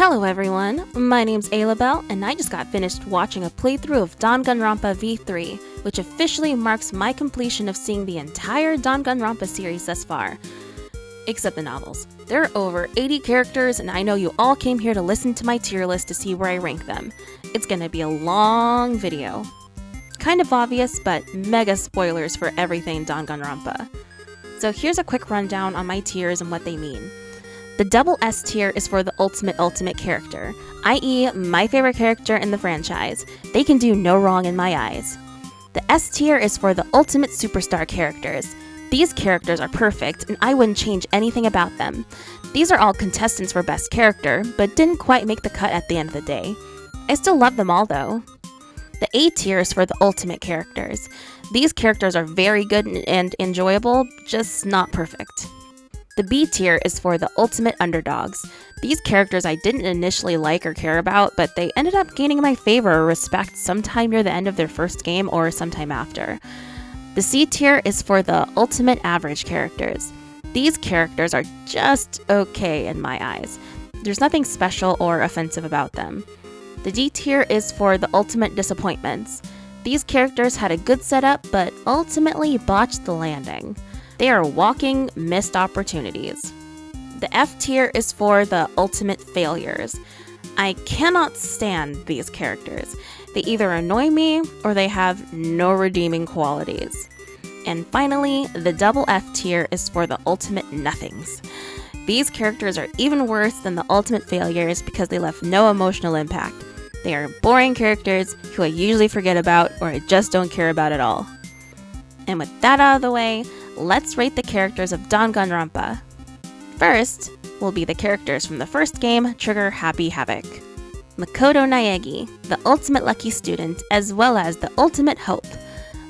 Hello everyone, my name's Aloubell, and I just got finished watching a playthrough of Danganronpa V3, which officially marks my completion of seeing the entire Danganronpa series thus far. Except the novels. There are over 80 characters, and I know you all came here to listen to my tier list to see where I rank them. It's gonna be a long video. Kind of obvious, but mega spoilers for everything Danganronpa. So here's a quick rundown on my tiers and what they mean. The double S tier is for the ultimate character, i.e. my favorite character in the franchise. They can do no wrong in my eyes. The S tier is for the ultimate superstar characters. These characters are perfect, and I wouldn't change anything about them. These are all contestants for best character, but didn't quite make the cut at the end of the day. I still love them all though. The A tier is for the ultimate characters. These characters are very good and enjoyable, just not perfect. The B tier is for the ultimate underdogs. These characters I didn't initially like or care about, but they ended up gaining my favor or respect sometime near the end of their first game or sometime after. The C tier is for the ultimate average characters. These characters are just okay in my eyes. There's nothing special or offensive about them. The D tier is for the ultimate disappointments. These characters had a good setup, but ultimately botched the landing. They are walking missed opportunities. The F tier is for the ultimate failures. I cannot stand these characters. They either annoy me or they have no redeeming qualities. And finally, the double F tier is for the ultimate nothings. These characters are even worse than the ultimate failures because they left no emotional impact. They are boring characters who I usually forget about or I just don't care about at all. And with that out of the way, let's rate the characters of Danganronpa. First will be the characters from the first game, Trigger Happy Havoc. Makoto Naegi, the ultimate lucky student, as well as the ultimate hope.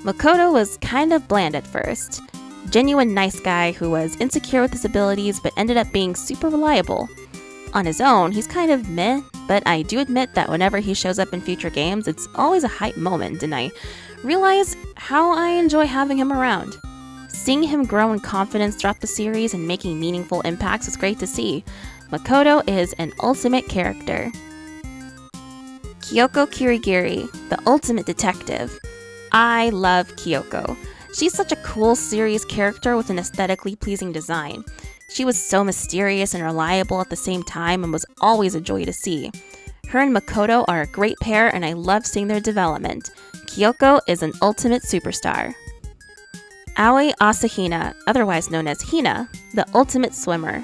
Makoto was kind of bland at first. Genuine nice guy who was insecure with his abilities but ended up being super reliable. On his own, he's kind of meh, but I do admit that whenever he shows up in future games, it's always a hype moment, and I realize how I enjoy having him around. Seeing him grow in confidence throughout the series and making meaningful impacts is great to see. Makoto is an ultimate character. Kyoko Kirigiri, the ultimate detective. I love Kyoko. She's such a cool series character with an aesthetically pleasing design. She was so mysterious and reliable at the same time and was always a joy to see. Her and Makoto are a great pair and I love seeing their development. Kyoko is an ultimate superstar. Aoi Asahina, otherwise known as Hina, the ultimate swimmer.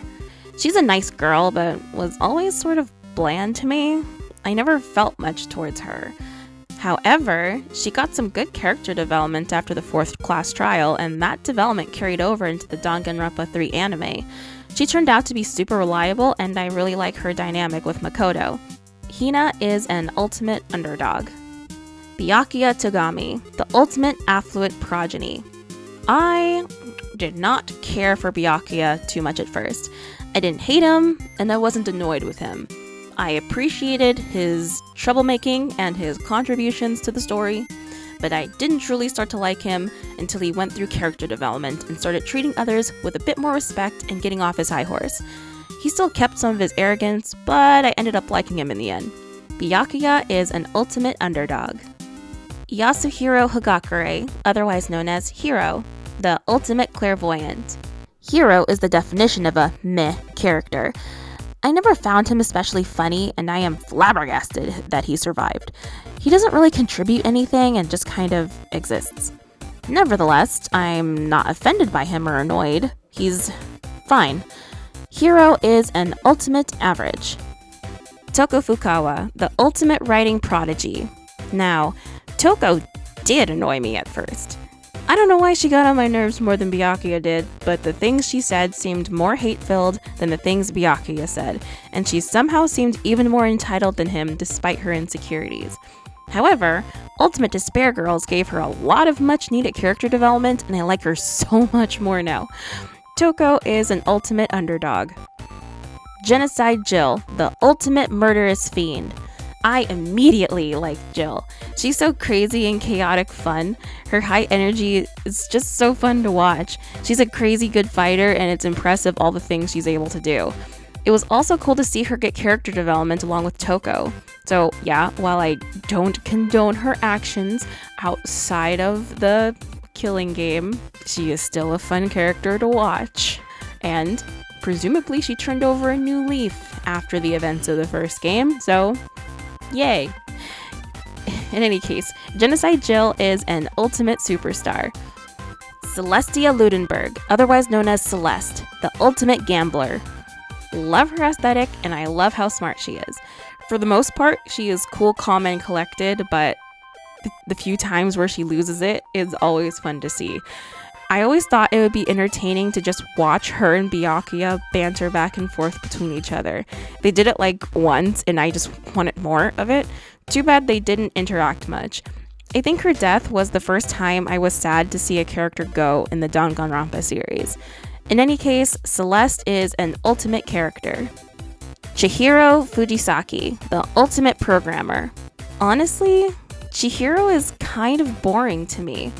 She's a nice girl, but was always sort of bland to me. I never felt much towards her. However, she got some good character development after the 4th class trial, and that development carried over into the Danganronpa 3 anime. She turned out to be super reliable, and I really like her dynamic with Makoto. Hina is an ultimate underdog. Byakuya Togami, the ultimate affluent progeny. I did not care for Byakuya too much at first. I didn't hate him, and I wasn't annoyed with him. I appreciated his troublemaking and his contributions to the story, but I didn't truly start to like him until he went through character development and started treating others with a bit more respect and getting off his high horse. He still kept some of his arrogance, but I ended up liking him in the end. Byakuya is an ultimate underdog. Yasuhiro Hagakure, otherwise known as Hiro, the ultimate clairvoyant. Hiro is the definition of a meh character. I never found him especially funny, and I am flabbergasted that he survived. He doesn't really contribute anything and just kind of exists. Nevertheless, I'm not offended by him or annoyed. He's fine. Hiro is an ultimate average. Toko Fukawa, the ultimate writing prodigy. Now, Toko did annoy me at first. I don't know why she got on my nerves more than Byakuya did, but the things she said seemed more hate-filled than the things Byakuya said, and she somehow seemed even more entitled than him despite her insecurities. However, Ultimate Despair Girls gave her a lot of much-needed character development, and I like her so much more now. Toko is an ultimate underdog. Genocide Jill, the ultimate murderous fiend. I immediately liked Jill. She's so crazy and chaotic fun. Her high energy is just so fun to watch. She's a crazy good fighter, and it's impressive all the things she's able to do. It was also cool to see her get character development along with Toko. So yeah, while I don't condone her actions outside of the killing game, she is still a fun character to watch. And presumably she turned over a new leaf after the events of the first game, so yay. In any case, Genocide Jill is an ultimate superstar. Celestia Ludenberg, otherwise known as Celeste, the ultimate gambler. Love her aesthetic, and I love how smart she is. For the most part, she is cool, calm, and collected, but the few times where she loses it is always fun to see. I always thought it would be entertaining to just watch her and Byakuya banter back and forth between each other. They did it like once, and I just wanted more of it. Too bad they didn't interact much. I think her death was the first time I was sad to see a character go in the Danganronpa series. In any case, Celeste is an ultimate character. Chihiro Fujisaki, the ultimate programmer. Honestly, Chihiro is kind of boring to me.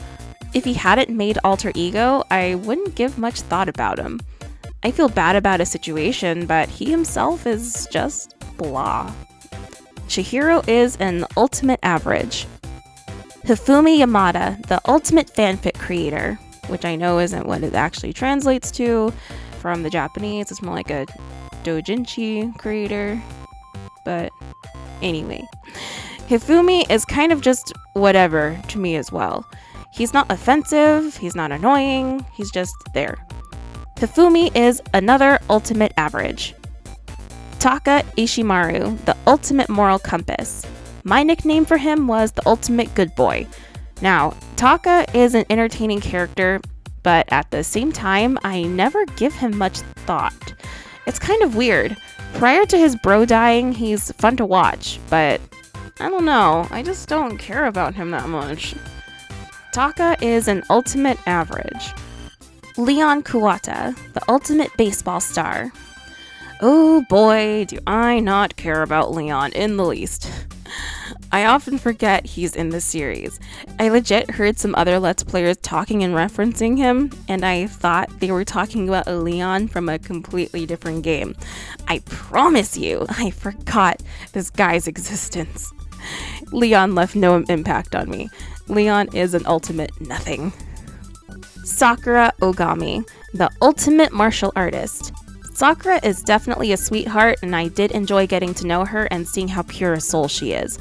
If he hadn't made alter ego, I wouldn't give much thought about him. I feel bad about his situation, but he himself is just blah. Chihiro is an ultimate average. Hifumi Yamada, the ultimate fanfic creator, which I know isn't what it actually translates to from the Japanese. It's more like a doujinshi creator. But anyway, Hifumi is kind of just whatever to me as well. He's not offensive, he's not annoying, he's just there. Hifumi is another ultimate average. Taka Ishimaru, the ultimate moral compass. My nickname for him was the ultimate good boy. Now, Taka is an entertaining character, but at the same time, I never give him much thought. It's kind of weird. Prior to his bro dying, he's fun to watch, but I don't know, I just don't care about him that much. Taka is an ultimate average. Leon Kuwata, the ultimate baseball star. Oh boy, do I not care about Leon in the least. I often forget he's in the series. I legit heard some other Let's Players talking and referencing him, and I thought they were talking about a Leon from a completely different game. I promise you, I forgot this guy's existence. Leon left no impact on me. Leon is an ultimate nothing. Sakura Ogami, the ultimate martial artist. Sakura is definitely a sweetheart, and I did enjoy getting to know her and seeing how pure a soul she is.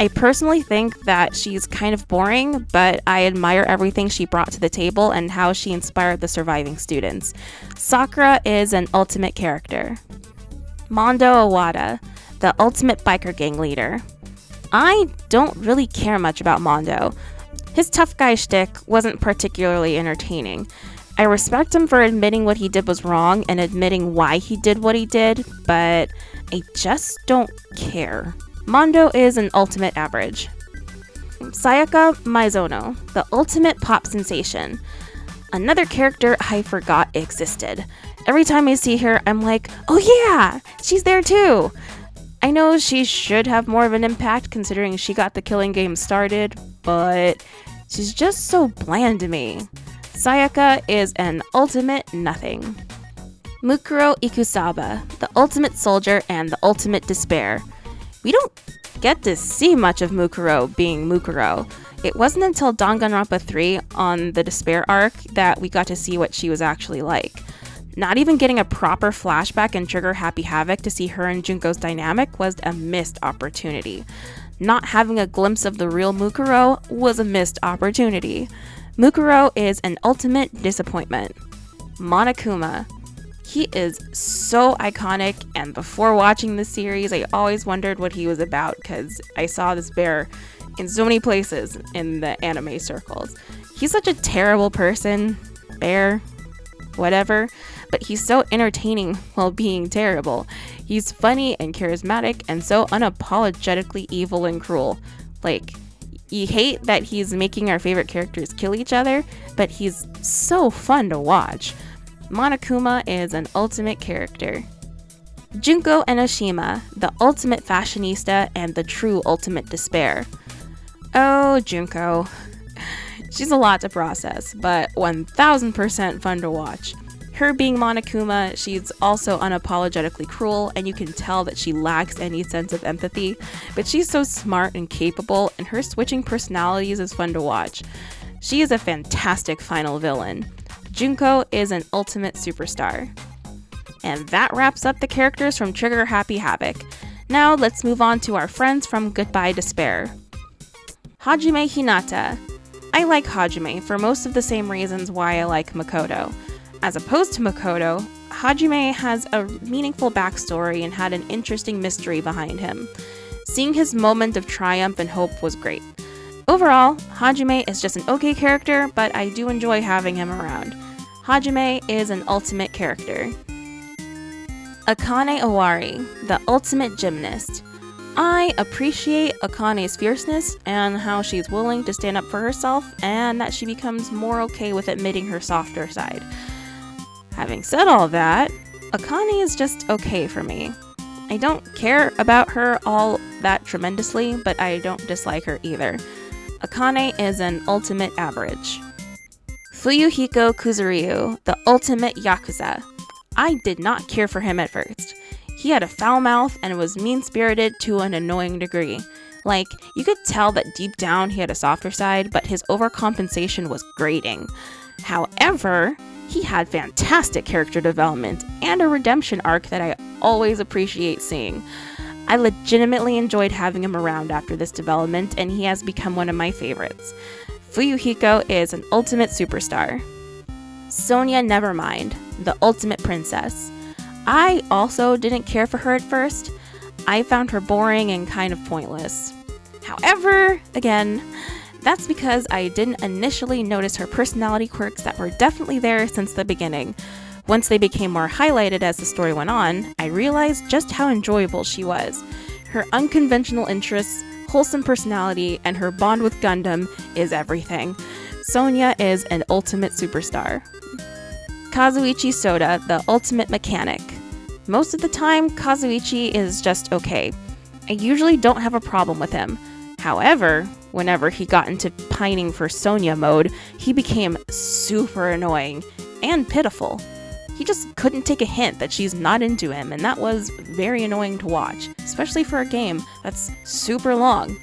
I personally think that she's kind of boring, but I admire everything she brought to the table and how she inspired the surviving students. Sakura is an ultimate character. Mondo Owada, the ultimate biker gang leader. I don't really care much about Mondo. His tough guy shtick wasn't particularly entertaining. I respect him for admitting what he did was wrong and admitting why he did what he did, but I just don't care. Mondo is an ultimate average. Sayaka Maizono, the ultimate pop sensation. Another character I forgot existed. Every time I see her, I'm like, oh yeah, she's there too. I know she should have more of an impact considering she got the killing game started, but she's just so bland to me. Sayaka is an ultimate nothing. Mukuro Ikusaba, the ultimate soldier and the ultimate despair. We don't get to see much of Mukuro being Mukuro. It wasn't until Danganronpa 3 on the despair arc that we got to see what she was actually like. Not even getting a proper flashback and trigger Happy Havoc to see her and Junko's dynamic was a missed opportunity. Not having a glimpse of the real Mukuro was a missed opportunity. Mukuro is an ultimate disappointment. Monokuma. He is so iconic, and before watching the series, I always wondered what he was about because I saw this bear in so many places in the anime circles. He's such a terrible person, bear, whatever, but he's so entertaining while being terrible. He's funny and charismatic and so unapologetically evil and cruel. Like, you hate that he's making our favorite characters kill each other, but he's so fun to watch. Monokuma is an ultimate character. Junko Enoshima, the ultimate fashionista and the true ultimate despair. Oh, Junko. She's a lot to process, but 1000% fun to watch. Her being Monokuma, she's also unapologetically cruel, and you can tell that she lacks any sense of empathy, but she's so smart and capable, and her switching personalities is fun to watch. She is a fantastic final villain. Junko is an ultimate superstar. And that wraps up the characters from Trigger Happy Havoc. Now let's move on to our friends from Goodbye Despair. Hajime Hinata. I like Hajime for most of the same reasons why I like Makoto. As opposed to Makoto, Hajime has a meaningful backstory and had an interesting mystery behind him. Seeing his moment of triumph and hope was great. Overall, Hajime is just an okay character, but I do enjoy having him around. Hajime is an ultimate character. Akane Owari, the ultimate gymnast. I appreciate Akane's fierceness and how she's willing to stand up for herself and that she becomes more okay with admitting her softer side. Having said all that, Akane is just okay for me. I don't care about her all that tremendously, but I don't dislike her either. Akane is an ultimate average. Fuyuhiko Kuzuryu, the ultimate Yakuza. I did not care for him at first. He had a foul mouth and was mean-spirited to an annoying degree. Like, you could tell that deep down he had a softer side, but his overcompensation was grating. However, he had fantastic character development and a redemption arc that I always appreciate seeing. I legitimately enjoyed having him around after this development, and he has become one of my favorites. Fuyuhiko is an ultimate superstar. Sonia Nevermind, the ultimate princess. I also didn't care for her at first. I found her boring and kind of pointless. However, again, that's because I didn't initially notice her personality quirks that were definitely there since the beginning. Once they became more highlighted as the story went on, I realized just how enjoyable she was. Her unconventional interests, wholesome personality, and her bond with Gundam is everything. Sonia is an ultimate superstar. Kazuichi Soda, the ultimate mechanic. Most of the time, Kazuichi is just okay. I usually don't have a problem with him. However, whenever he got into pining for Sonia mode, he became super annoying and pitiful. He just couldn't take a hint that she's not into him, and that was very annoying to watch, especially for a game that's super long.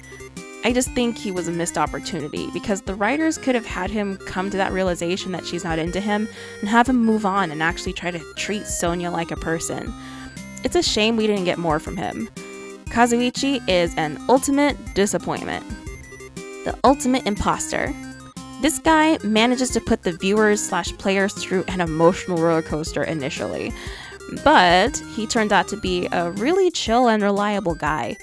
I just think he was a missed opportunity, because the writers could have had him come to that realization that she's not into him, and have him move on and actually try to treat Sonia like a person. It's a shame we didn't get more from him. Kazuichi is an ultimate disappointment. The ultimate imposter. This guy manages to put the viewers/players through an emotional roller coaster initially, but he turned out to be a really chill and reliable guy.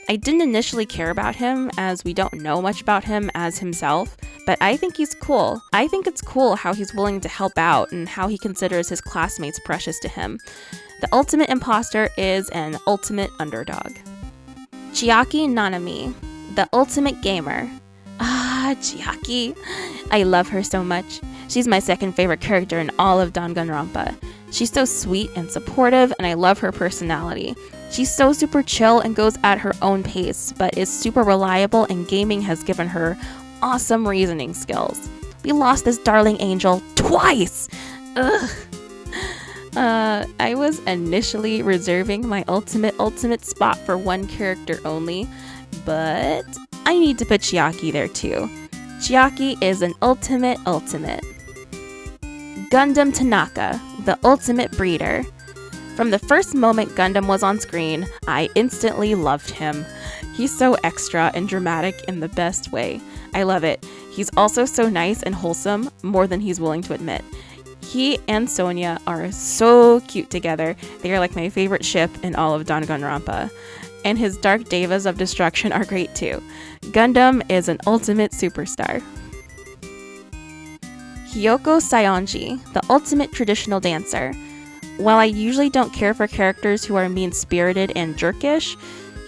I didn't initially care about him, as we don't know much about him as himself, but I think he's cool. I think it's cool how he's willing to help out and how he considers his classmates precious to him. The ultimate imposter is an ultimate underdog. Chiaki Nanami, the ultimate gamer. Chiaki. I love her so much. She's my second favorite character in all of Danganronpa. She's so sweet and supportive, and I love her personality. She's so super chill and goes at her own pace, but is super reliable, and gaming has given her awesome reasoning skills. We lost this darling angel twice! Ugh. I was initially reserving my ultimate spot for one character only, but I need to put Chiaki there too. Chiaki is an ultimate. Gundam Tanaka, the ultimate breeder. From the first moment Gundam was on screen, I instantly loved him. He's so extra and dramatic in the best way. I love it. He's also so nice and wholesome, more than he's willing to admit. He and Sonia are so cute together. They are like my favorite ship in all of Danganronpa. And his Dark Devas of Destruction are great too. Gundam is an ultimate superstar. Hiyoko Saionji, the ultimate traditional dancer. While I usually don't care for characters who are mean-spirited and jerkish,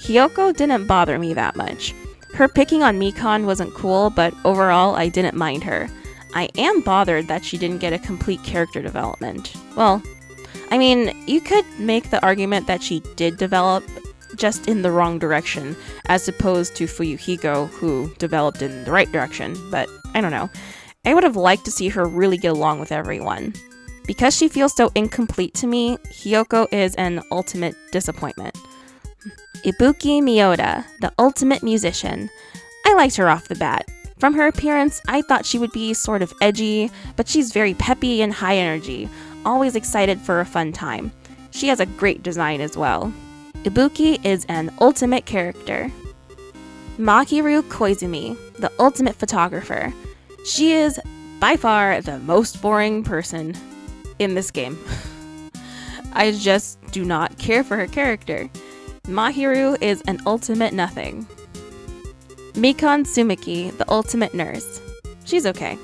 Hiyoko didn't bother me that much. Her picking on Mikon wasn't cool, but overall I didn't mind her. I am bothered that she didn't get a complete character development. Well, I mean, you could make the argument that she did develop, just in the wrong direction, as opposed to Fuyuhiko, who developed in the right direction, but I don't know. I would have liked to see her really get along with everyone. Because she feels so incomplete to me, Hiyoko is an ultimate disappointment. Ibuki Miyoda, the ultimate musician. I liked her off the bat. From her appearance, I thought she would be sort of edgy, but she's very peppy and high energy, always excited for a fun time. She has a great design as well. Ibuki is an ultimate character. Mahiru Koizumi, the ultimate photographer. She is by far the most boring person in this game. I just do not care for her character. Mahiru is an ultimate nothing. Mikon Sumiki, the ultimate nurse. She's okay.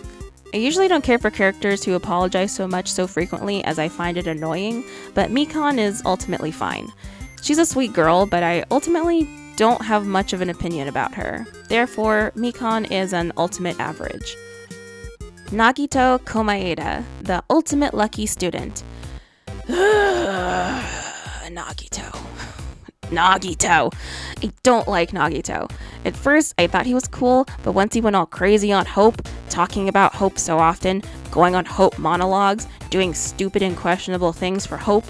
I usually don't care for characters who apologize so much so frequently as I find it annoying, but Mikon is ultimately fine. She's a sweet girl, but I ultimately don't have much of an opinion about her. Therefore, Mikon is an ultimate average. Nagito Komaeda, the ultimate lucky student. Nagito. I don't like Nagito. At first, I thought he was cool, but once he went all crazy on Hope, talking about Hope so often, going on Hope monologues, doing stupid and questionable things for Hope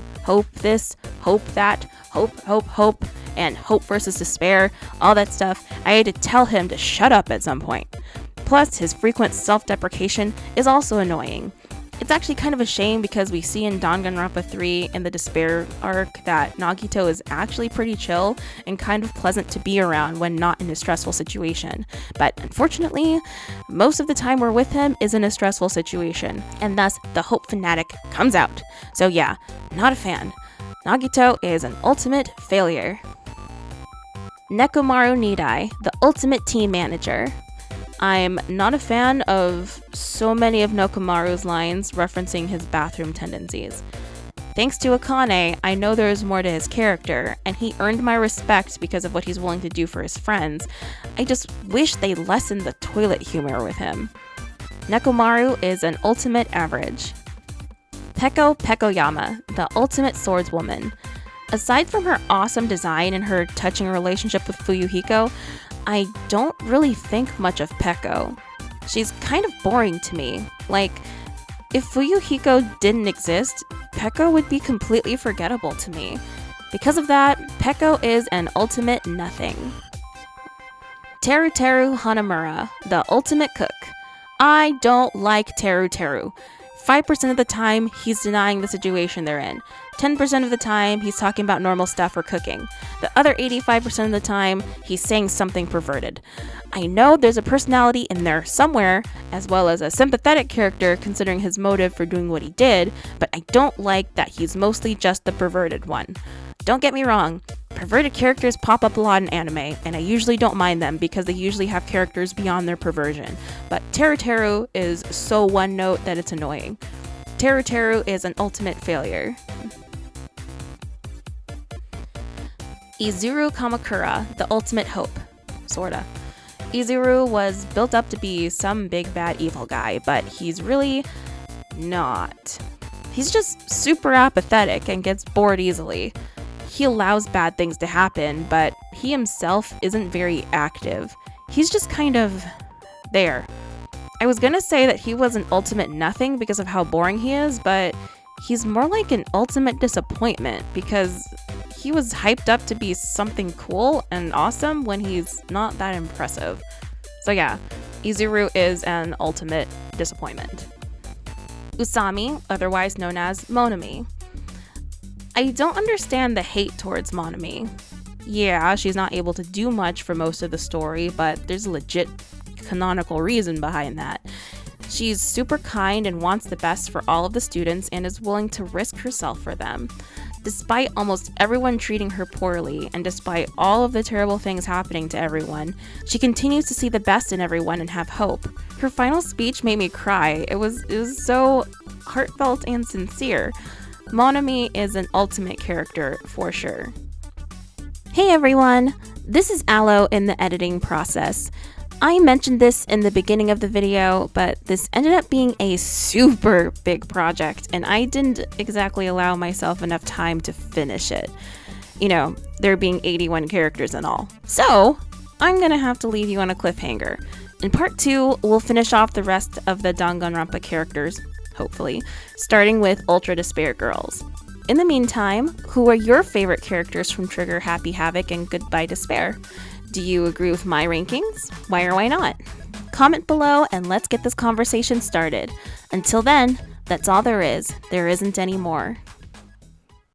this, Hope that, Hope, and Hope versus Despair, all that stuff, I had to tell him to shut up at some point. Plus, his frequent self-deprecation is also annoying. It's actually kind of a shame because we see in Danganronpa 3 in the Despair arc that Nagito is actually pretty chill and kind of pleasant to be around when not in a stressful situation. But unfortunately, most of the time we're with him is in a stressful situation, and thus the Hope fanatic comes out. So yeah, not a fan. Nagito is an ultimate failure. Nekomaru Nidai, the ultimate team manager. I'm not a fan of so many of Nekomaru's lines referencing his bathroom tendencies. Thanks to Akane, I know there is more to his character, and he earned my respect because of what he's willing to do for his friends. I just wish they lessened the toilet humor with him. Nekomaru is an ultimate average. Peko Pekoyama, the ultimate swordswoman. Aside from her awesome design and her touching relationship with Fuyuhiko, I don't really think much of Peko. She's kind of boring to me. Like, if Fuyuhiko didn't exist, Peko would be completely forgettable to me. Because of that, Peko is an ultimate nothing. Teruteru Hanamura, the ultimate cook. I don't like Teruteru. 5% of the time, he's denying the situation they're in. 10% of the time, he's talking about normal stuff or cooking. The other 85% of the time, he's saying something perverted. I know there's a personality in there somewhere, as well as a sympathetic character considering his motive for doing what he did, but I don't like that he's mostly just the perverted one. Don't get me wrong, perverted characters pop up a lot in anime, and I usually don't mind them because they usually have characters beyond their perversion. But Teruteru is so one note that it's annoying. Teruteru is an ultimate failure. Izuru Kamakura, the ultimate hope. Sorta. Izuru was built up to be some big bad evil guy, but he's really not. He's just super apathetic and gets bored easily. He allows bad things to happen, but he himself isn't very active. He's just kind of there. I was gonna say that he was an ultimate nothing because of how boring he is, but he's more like an ultimate disappointment because he was hyped up to be something cool and awesome when he's not that impressive. So yeah, Izuru is an ultimate disappointment. Usami, otherwise known as Monami. I don't understand the hate towards Monami. Yeah, she's not able to do much for most of the story, but there's a legit canonical reason behind that. She's super kind and wants the best for all of the students and is willing to risk herself for them. Despite almost everyone treating her poorly, and despite all of the terrible things happening to everyone, she continues to see the best in everyone and have hope. Her final speech made me cry. It was so heartfelt and sincere. Monami is an ultimate character for sure. Hey everyone, this is Aloe in the editing process. I mentioned this in the beginning of the video, but this ended up being a super big project, and I didn't exactly allow myself enough time to finish it. You know, there being 81 characters and all. So, I'm gonna have to leave you on a cliffhanger. In part 2, we'll finish off the rest of the Danganronpa characters, hopefully, starting with Ultra Despair Girls. In the meantime, who are your favorite characters from Trigger, Happy Havoc, and Goodbye Despair? Do you agree with my rankings? Why or why not? Comment below and let's get this conversation started. Until then, that's all there is. There isn't any more.